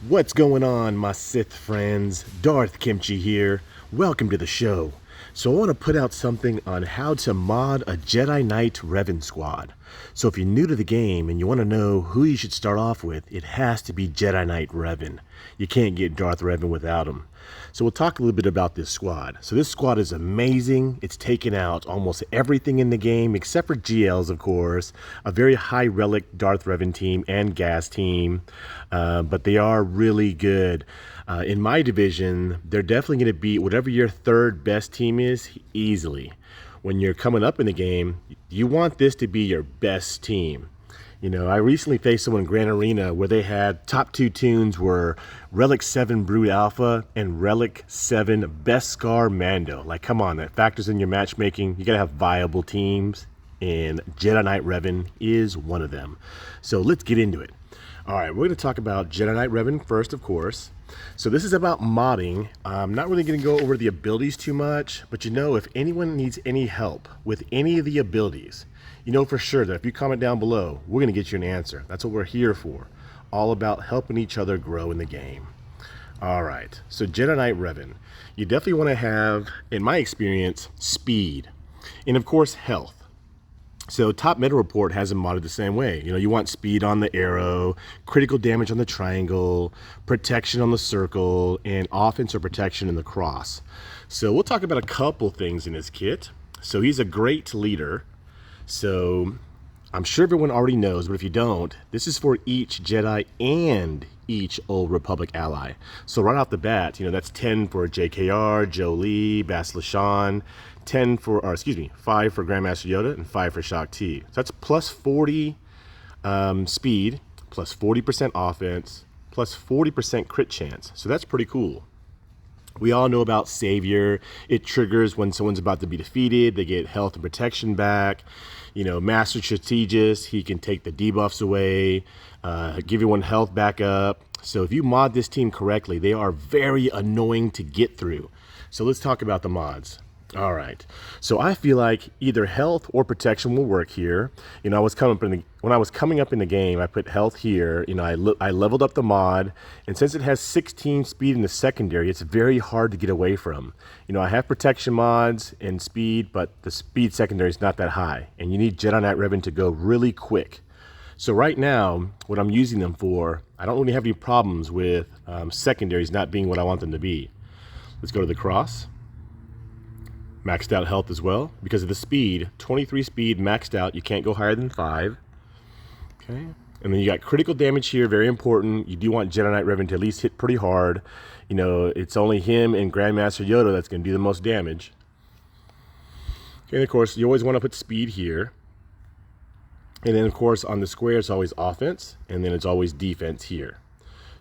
What's going on, my Sith friends? Darth KIMCHI here. Welcome to the show. So I want to put out something on how to mod a Jedi Knight Revan squad. So if you're new to the game and you want to know who you should start off with, it has to be Jedi Knight Revan. You can't get Darth Revan without him. So we'll talk a little bit about this squad. So this squad is amazing. It's taken out almost everything in the game except for GLs, of course. A very high relic Darth Revan team and gas team. But they are really good. In my division, they're definitely going to beat whatever your third best team is easily. When you're coming up in the game, you want this to be your best team. You know, I recently faced someone in Grand Arena where they had top two tunes were Relic 7 Brood Alpha and Relic 7 Beskar Mando. Like, come on, that factors in your matchmaking. You got to have viable teams, and Jedi Knight Revan is one of them. So let's get into it. All right, we're going to talk about Jedi Knight Revan first, of course. So this is about modding. I'm not really going to go over the abilities too much, but you know, if anyone needs any help with any of the abilities, you know for sure that if you comment down below, we're going to get you an answer. That's what we're here for. All about helping each other grow in the game. All right, so Jedi Knight Revan. You definitely want to have, in my experience, speed. And of course, health. So Top Meta Report has them modded the same way. You know, you want speed on the arrow, critical damage on the triangle, protection on the circle, and offense or protection in the cross. So we'll talk about a couple things in his kit. So he's a great leader. So I'm sure everyone already knows, but if you don't, this is for each Jedi and each Old Republic ally. So right off the bat, you know, that's 10 for JKR, Jolee, Bastila, Shan, 5 for Grandmaster Yoda, and 5 for Shaak Ti. So that's plus 40 speed, plus 40% offense, plus 40% crit chance. So that's pretty cool. We all know about Savior. It triggers when someone's about to be defeated. They get health and protection back. You know, Master Strategist, he can take the debuffs away, give everyone health back up. So if you mod this team correctly, they are very annoying to get through. So let's talk about the mods. All right, so I feel like either health or protection will work here. You know, when I was coming up in the game, I put health here. You know, I leveled up the mod, and since it has 16 speed in the secondary, it's very hard to get away from. You know, I have protection mods and speed, but the speed secondary is not that high, and you need Jedi Knight Revan to go really quick. So right now, what I'm using them for, I don't really have any problems with secondaries not being what I want them to be. Let's go to the cross. Maxed out health as well because of the speed. 23 speed maxed out. You can't go higher than 5. Okay. And then you got critical damage here, very important. You do want Jedi Knight Revan to at least hit pretty hard. You know, it's only him and Grandmaster Yoda that's going to do the most damage. Okay, and of course, you always want to put speed here. And then, of course, on the square, it's always offense, and then it's always defense here.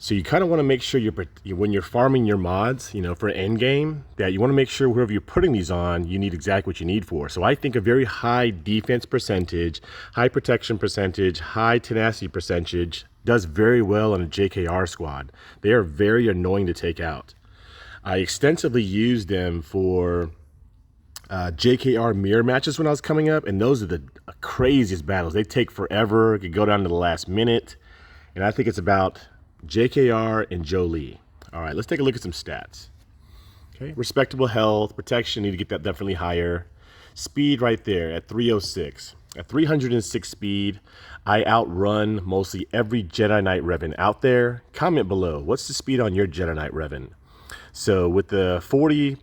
So you kind of want to make sure when you're farming your mods, you know, for end game, that you want to make sure whoever you're putting these on, you need exactly what you need for. So I think a very high defense percentage, high protection percentage, high tenacity percentage does very well on a JKR squad. They are very annoying to take out. I extensively used them for JKR mirror matches when I was coming up, and those are the craziest battles. They take forever. It could go down to the last minute, and I think it's about JKR and Jolee. All right, let's take a look at some stats. Okay, respectable health, protection, need to get that definitely higher. Speed right there at 306. At 306 speed, I outrun mostly every Jedi Knight Revan out there. Comment below, what's the speed on your Jedi Knight Revan? So with the 40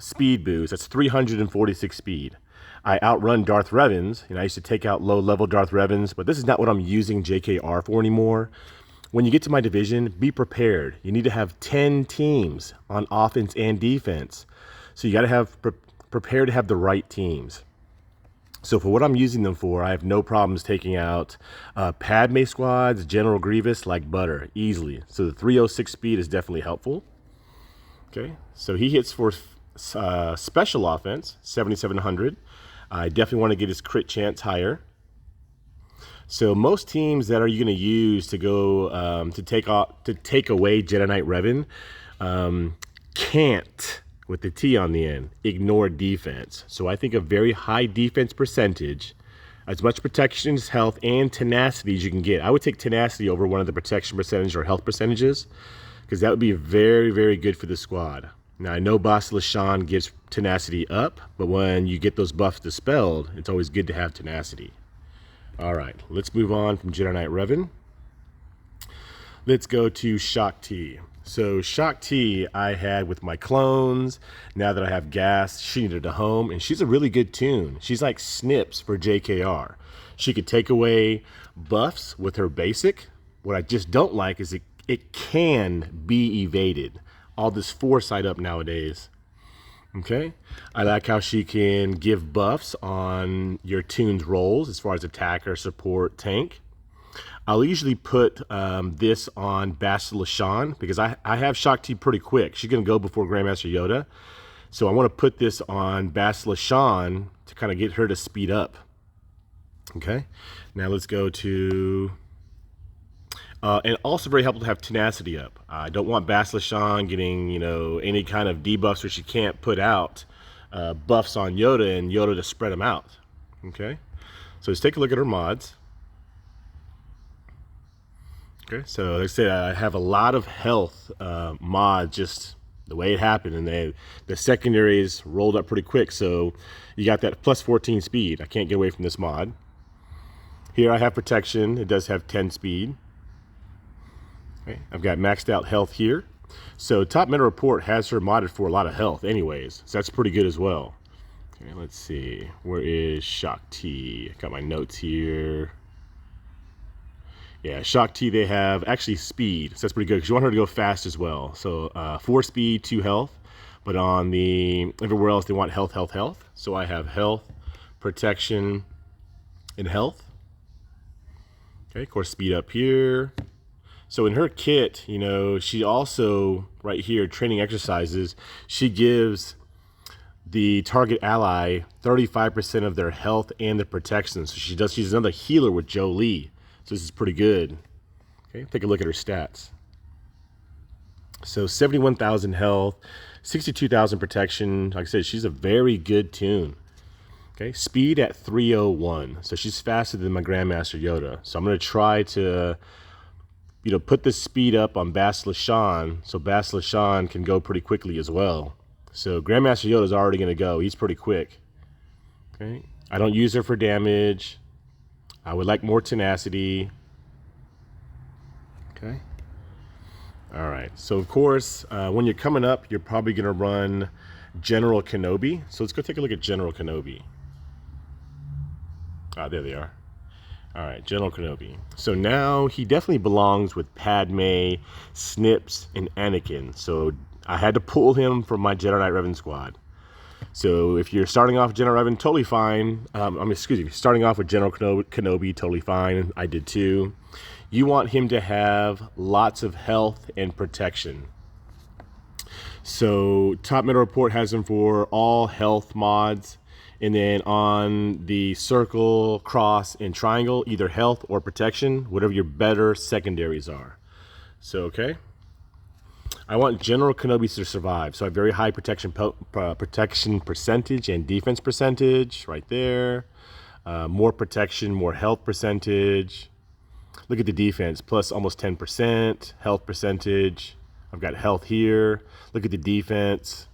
speed boost, that's 346 speed. I outrun Darth Revans, and I used to take out low-level Darth Revans, but this is not what I'm using JKR for anymore. When you get to my division, be prepared. You need to have 10 teams on offense and defense. So you got to have prepared to have the right teams. So for what I'm using them for, I have no problems taking out Padme squads, General Grievous like butter, easily. So the 306 speed is definitely helpful. Okay, so he hits for special offense, 7,700. I definitely want to get his crit chance higher. So most teams that are you going to use to go to take away Jedi Knight Revan can't, with the T on the end, ignore defense. So I think a very high defense percentage as much protection as health and tenacity as you can get. I would take tenacity over one of the protection percentage or health percentages, because that would be very, very good for the squad. Now, I know Bastila Shan gives tenacity up, but when you get those buffs dispelled, it's always good to have tenacity. All right, let's move on from Jedi Knight Revan. Let's go to Shaak Ti. So Shaak Ti I had with my clones. Now that I have gas, she needed a home, and she's a really good tune. She's like Snips for JKR. She could take away buffs with her basic. What I just don't like is it can be evaded. All this foresight up nowadays. Okay, I like how she can give buffs on your tune's rolls as far as attacker, support, tank. I'll usually put this on Bastila Shan because I have Shaak Ti pretty quick. She's going to go before Grandmaster Yoda. So I want to put this on Bastila Shan to kind of get her to speed up. Okay, now let's go to... and also very helpful to have tenacity up. I don't want Bastila Shan getting, any kind of debuffs where she can't put out buffs on Yoda and Yoda to spread them out. Okay, so let's take a look at her mods. Okay, so like I said, I have a lot of health mods, just the way it happened, and the secondaries rolled up pretty quick. So you got that plus 14 speed. I can't get away from this mod. Here I have protection. It does have 10 speed. Okay, I've got maxed out health here. So Top Meta Report has her modded for a lot of health anyways, so that's pretty good as well. Okay, let's see. Where is Shaak Ti? I got my notes here. Yeah, Shaak Ti, they have actually speed, so that's pretty good because you want her to go fast as well. So 4 speed, 2 health, but on the everywhere else they want health, health, health. So I have health, protection, and health. Okay, of course, speed up here. So in her kit, she also, right here, training exercises, she gives the target ally 35% of their health and their protection. So she's another healer with Jolee. So this is pretty good. Okay, take a look at her stats. So 71,000 health, 62,000 protection. Like I said, she's a very good tune. Okay, speed at 301. So she's faster than my Grandmaster Yoda. So I'm going to try to, put the speed up on Bastila Shan so Bastila Shan can go pretty quickly as well. So Grandmaster Yoda is already going to go. He's pretty quick. Okay, I don't use her for damage. I would like more tenacity. Okay. All right. So, of course, when you're coming up, you're probably going to run General Kenobi. So let's go take a look at General Kenobi. Ah, there they are. All right, General Kenobi. So now he definitely belongs with Padme, Snips, and Anakin. So I had to pull him from my Jedi Knight Revan squad. So if you're starting off General Revan, totally fine. Starting off with General Kenobi, totally fine. I did too. You want him to have lots of health and protection. So Top Meta Report has him for all health mods. And then on the circle, cross, and triangle, either health or protection, whatever your better secondaries are. So, okay. I want General Kenobi to survive, so I have very high protection percentage and defense percentage right there. More protection, more health percentage. Look at the defense, plus almost 10%. Health percentage. I've got health here. Look at the defense.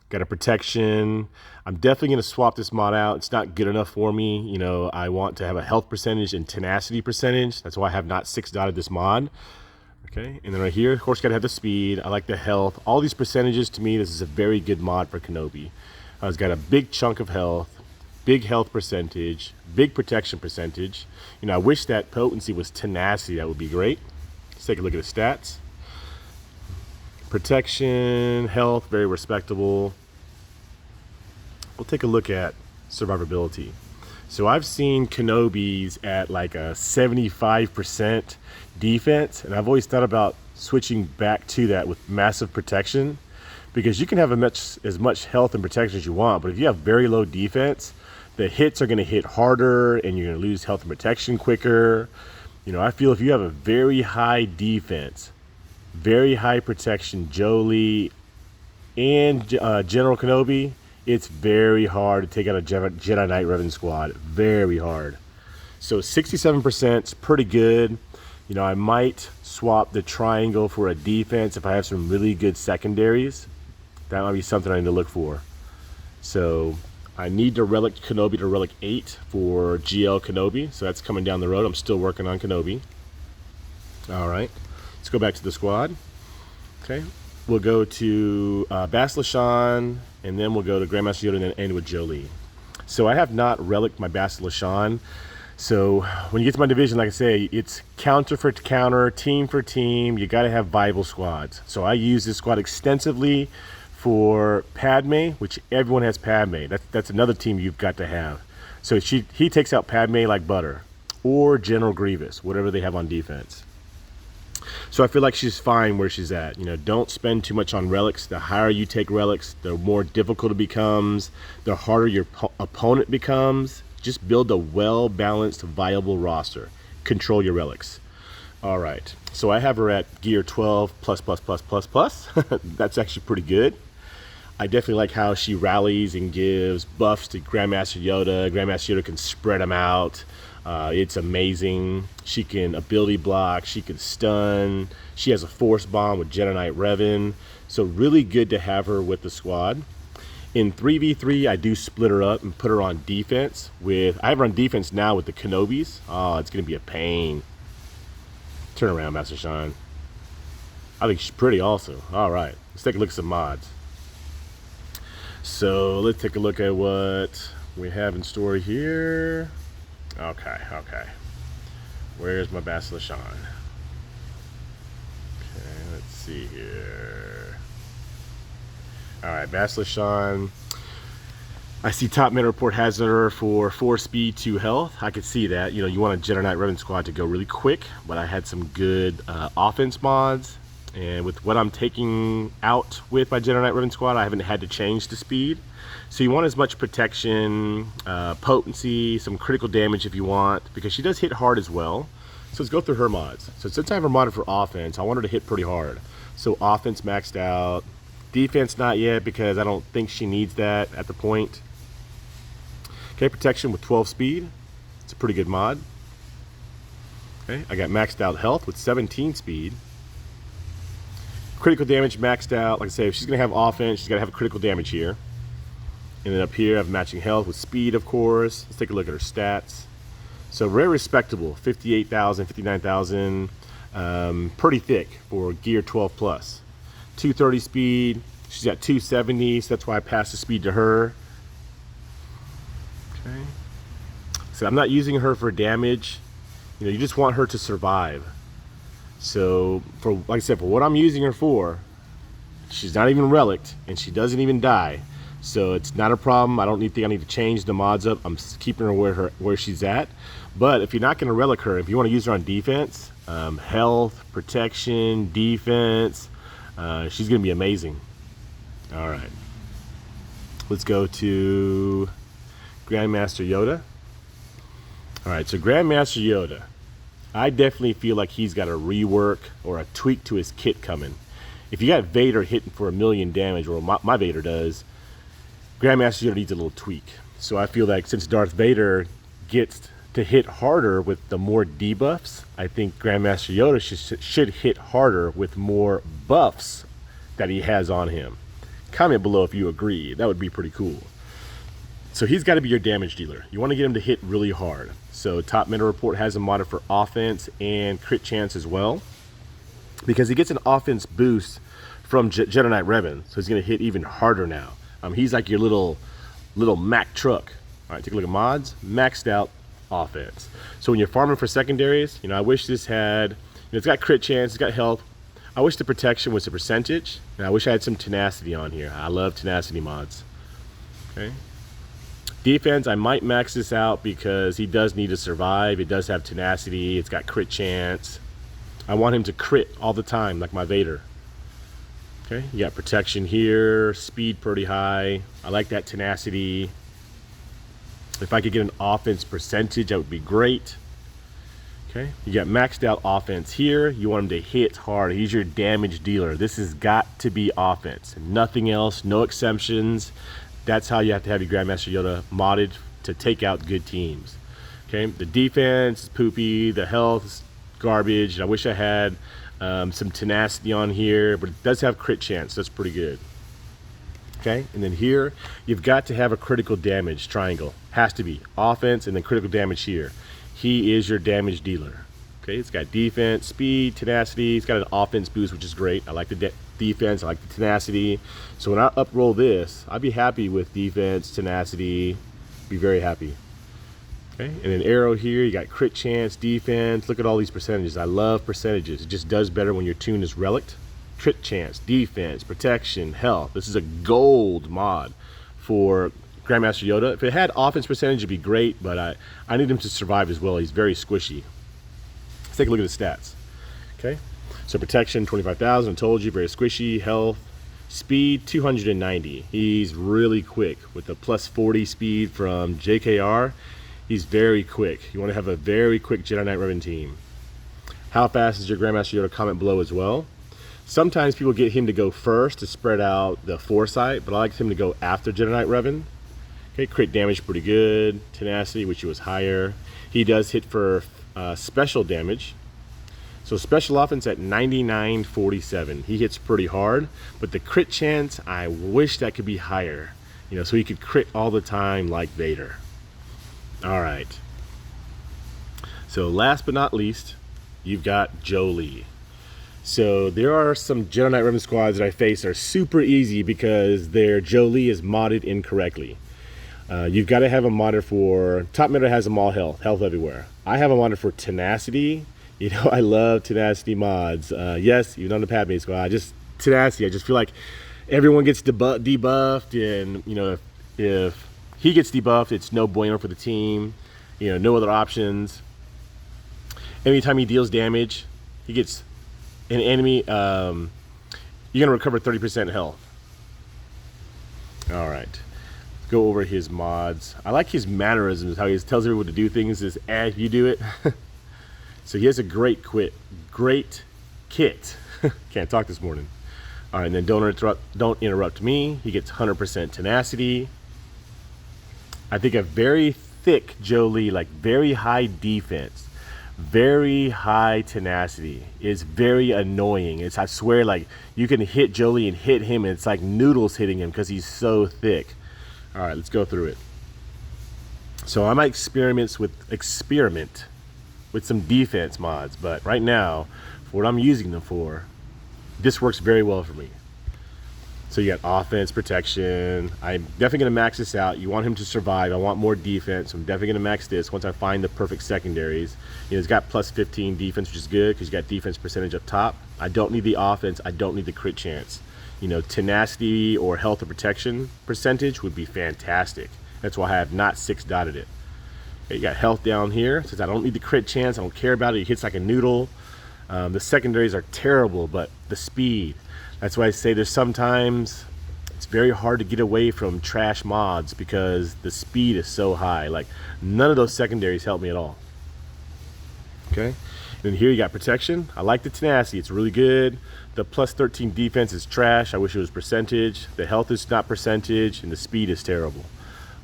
Got a protection. I'm definitely going to swap this mod out. It's not good enough for me. I want to have a health percentage and tenacity percentage. That's why I have not 6-dotted this mod. Okay, and then right here, of course, got to have the speed. I like the health. All these percentages, to me, this is a very good mod for Kenobi. It's got a big chunk of health, big health percentage, big protection percentage. I wish that potency was tenacity. That would be great. Let's take a look at the stats. Protection, health, very respectable. We'll take a look at survivability. So I've seen Kenobis at like a 75% defense, and I've always thought about switching back to that with massive protection, because you can have as much health and protection as you want, but if you have very low defense, the hits are going to hit harder and you're going to lose health and protection quicker. I feel if you have a very high defense, very high protection Jolee and General Kenobi, It's very hard to take out a Jedi Knight Revan squad. Very hard. So 67% is pretty good. You know, I might swap the triangle for a defense if I have some really good secondaries. That might be something I need to look for. So I need to relic Kenobi to relic 8 for GL Kenobi. So that's coming down the road. I'm still working on Kenobi. All right, let's go back to the squad. Okay, we'll go to Bastila, Shan, and then we'll go to Grandmaster Yoda and then end with Jolee. So I have not reliced my Bastila, Shan. So when you get to my division, like I say, it's counter for counter, team for team. You got to have viable squads. So I use this squad extensively for Padme, which everyone has Padme. That's another team you've got to have. So he takes out Padme like butter, or General Grievous, whatever they have on defense. So I feel like she's fine where she's at. You know, don't spend too much on relics. The higher you take relics, the more difficult it becomes, the harder your opponent becomes. Just build a well-balanced, viable roster. Control your relics. All right, so I have her at gear 12 plus. That's actually pretty good. I definitely like how she rallies and gives buffs to Grandmaster Yoda. Grandmaster Yoda can spread them out. It's amazing. She can ability block, she can stun, she has a force bomb with Jedi Knight Revan. So really good to have her with the squad. In 3v3, I do split her up and put her on defense I have her on defense now with the Kenobis. Oh, it's gonna be a pain. Turn around, Master Shan. I think she's pretty also. All right, let's take a look at some mods. So let's take a look at what we have in store here. Okay. Where's my Bastila, Shan? Okay, let's see here. All right, Bastila, Shan. I see Top Meta Report has her for 4 speed, 2 health. I could see that. You know, you want a Jedi Knight Revan squad to go really quick, but I had some good offense mods. And with what I'm taking out with my Jedi Knight Revan squad, I haven't had to change the speed. So you want as much protection, potency, some critical damage if you want, because she does hit hard as well. So let's go through her mods. So since I have her modded for offense, I want her to hit pretty hard. So offense maxed out. Defense not yet, because I don't think she needs that at the point. Okay, protection with 12 speed. It's a pretty good mod. Okay, I got maxed out health with 17 speed. Critical damage maxed out. Like I say, if she's going to have offense, she's got to have a critical damage here. And then up here, I have matching health with speed, of course. Let's take a look at her stats. So very respectable, 58,000, 59,000. Pretty thick for gear 12 plus. 230 speed. She's got 270, so that's why I passed the speed to her. Okay. So I'm not using her for damage. You know, you just want her to survive. So for, like I said, for what I'm using her for, she's not even reliced and she doesn't even die. So it's not a problem. I don't think I need to change the mods up. I'm keeping her where she's at. But if you're not going to relic her, if you want to use her on defense, health, protection, defense, she's going to be amazing. All right. Let's go to Grandmaster Yoda. All right, so Grandmaster Yoda, I definitely feel like he's got a rework or a tweak to his kit coming. If you got Vader hitting for 1,000,000 damage, or my Vader does, Grandmaster Yoda needs a little tweak. So I feel like since Darth Vader gets to hit harder with the more debuffs, I think Grandmaster Yoda should hit harder with more buffs that he has on him. Comment below if you agree. That would be pretty cool. So he's got to be your damage dealer. You want to get him to hit really hard. So Top Meta Report has him modded for offense and crit chance as well, because he gets an offense boost from Jedi Knight Revan. So he's going to hit even harder now. He's like your little Mack truck. All right, take a look at mods. Maxed out offense. So when you're farming for secondaries, you know, I wish this had, it's got crit chance, it's got health. I wish the protection was a percentage, and I wish I had some tenacity on here. I love tenacity mods. Okay. Defense, I might max this out because he does need to survive. It does have tenacity. It's got crit chance. I want him to crit all the time, like my Vader. Okay, you got protection here, speed pretty high. I like that tenacity. If I could get an offense percentage, that would be great. Okay, you got maxed out offense here. You want him to hit hard. He's your damage dealer. This has got to be offense. Nothing else, no exceptions. That's how you have to have your Grandmaster Yoda modded to take out good teams. Okay, the defense is poopy, the health is garbage, and I wish I had some tenacity on here, but it does have crit chance. That's pretty good. Okay, and then here you've got to have a critical damage triangle. Has to be offense and then critical damage here. He is your damage dealer. Okay, it's got defense, speed, tenacity. It's got an offense boost, which is great. I like the defense, I like the tenacity. So when I up-roll this, I'd be happy with defense, tenacity, be very happy. Okay, and an arrow here, you got crit chance, defense. Look at all these percentages. I love percentages. It just does better when your tune is relict. Crit chance, defense, protection, health. This is a gold mod for Grandmaster Yoda. If it had offense percentage, it'd be great, but I need him to survive as well. He's very squishy. Let's take a look at the stats. Okay, so protection, 25,000, I told you, very squishy. Health, speed, 290. He's really quick with the plus 40 speed from JKR. He's very quick. You want to have a very quick Jedi Knight Revan team. How fast is your Grandmaster Yoda? Comment below as well. Sometimes people get him to go first to spread out the foresight, but I like him to go after Jedi Knight Revan. Okay, crit damage pretty good. Tenacity, which was higher. He does hit for special damage. So special offense at 99.47. He hits pretty hard, but the crit chance, I wish that could be higher. You know, so he could crit all the time like Vader. All right. So last but not least, you've got Jolee. So there are some Jedi Knight Revan squads that I face that are super easy because their Jolee is modded incorrectly. You've got to have a modder for, top modder has them all health everywhere. I have a modder for tenacity. You know, I love tenacity mods. Yes, even on the Padme squad, tenacity. I just feel like everyone gets debuffed, and you know, if he gets debuffed, it's no bueno for the team. You know, no other options. Anytime he deals damage, he gets an enemy. You're gonna recover 30% health. All right, let's go over his mods. I like his mannerisms. How he tells everyone to do things is, you do it. So he has a great kit. Can't talk this morning. All right, and then don't interrupt me. He gets 100% tenacity. I think a very thick Jolee, like very high defense, very high tenacity, is very annoying. I swear, like you can hit Jolee and hit him, and it's like noodles hitting him because he's so thick. All right, let's go through it. So I might experiment with some defense mods, but right now, for what I'm using them for, this works very well for me. So you got offense, protection. I'm definitely gonna max this out. You want him to survive. I want more defense. I'm definitely gonna max this once I find the perfect secondaries. You know, it's got plus 15 defense, which is good because you got defense percentage up top. I don't need the offense. I don't need the crit chance. You know, tenacity or health or protection percentage would be fantastic. That's why I have not 6-dotted it. Okay, you got health down here. Since I don't need the crit chance, I don't care about it. He hits like a noodle. The secondaries are terrible, but the speed. That's why I say there's sometimes it's very hard to get away from trash mods because the speed is so high. Like none of those secondaries help me at all. Okay, and here you got protection. I like the tenacity, it's really good. The plus 13 defense is trash. I wish it was percentage. The health is not percentage, and the speed is terrible.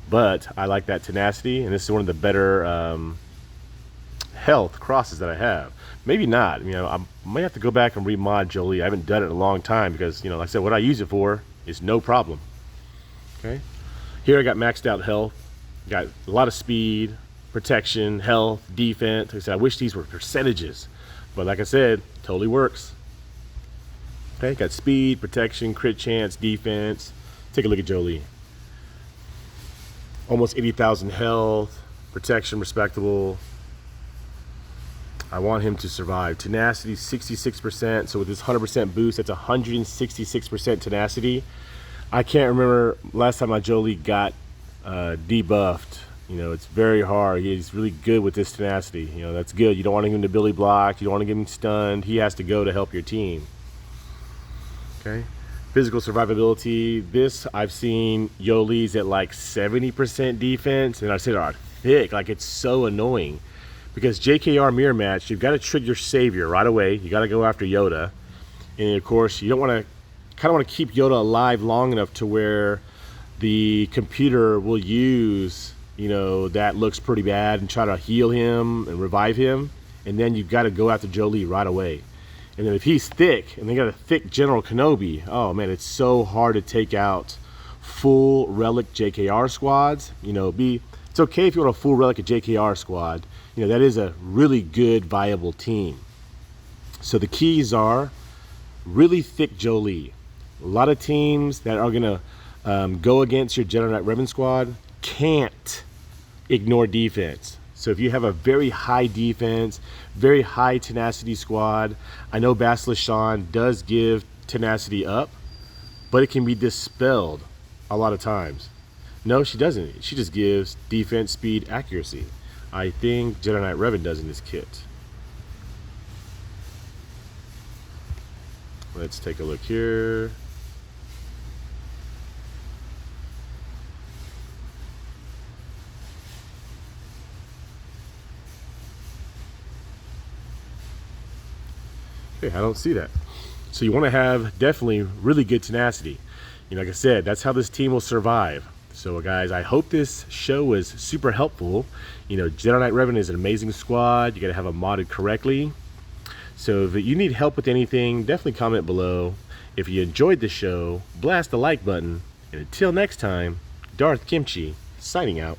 But I like that tenacity, and this is one of the better health crosses that I have. Maybe not. You know, I might have to go back and remod Jolee. I haven't done it in a long time because, you know, like I said, what I use it for is no problem. Okay. Here I got maxed out health. Got a lot of speed, protection, health, defense. Like I said, I wish these were percentages, but like I said, totally works. Okay. Got speed, protection, crit chance, defense. Take a look at Jolee. Almost 80,000 health, protection, respectable. I want him to survive. Tenacity 66%. So with this 100% boost, that's 166% tenacity. I can't remember last time my Jolee got debuffed. You know, it's very hard. He's really good with this tenacity. You know, that's good. You don't want him to Billy block. You don't want to get him stunned. He has to go to help your team. Okay. Physical survivability. This I've seen Jolee's at like 70% defense, and I said are thick. Like it's so annoying. Because JKR mirror match, you've got to trigger your savior right away. You got to go after Yoda, and of course you don't want to, kind of want to keep Yoda alive long enough to where the computer will use, you know, that looks pretty bad and try to heal him and revive him. And then you've got to go after Jolee right away. And then if he's thick, and they got a thick General Kenobi, oh man, it's so hard to take out full Relic JKR squads. You know, it's okay if you want a full Relic JKR squad. You know, that is a really good, viable team. So the keys are really thick Jolee. A lot of teams that are gonna go against your Jedi Knight Revan squad can't ignore defense. So if you have a very high defense, very high tenacity squad, I know Bastila Shan does give tenacity up, but it can be dispelled a lot of times. No, she doesn't. She just gives defense, speed, accuracy. I think Jedi Knight Revan does in this kit. Let's take a look here. Okay, I don't see that. So you want to have definitely really good tenacity. You know, like I said, that's how this team will survive. So guys, I hope this show was super helpful. You know, Jedi Knight Revan is an amazing squad. You got to have them modded correctly. So if you need help with anything, definitely comment below. If you enjoyed the show, blast the like button. And until next time, Darth KIMCHI signing out.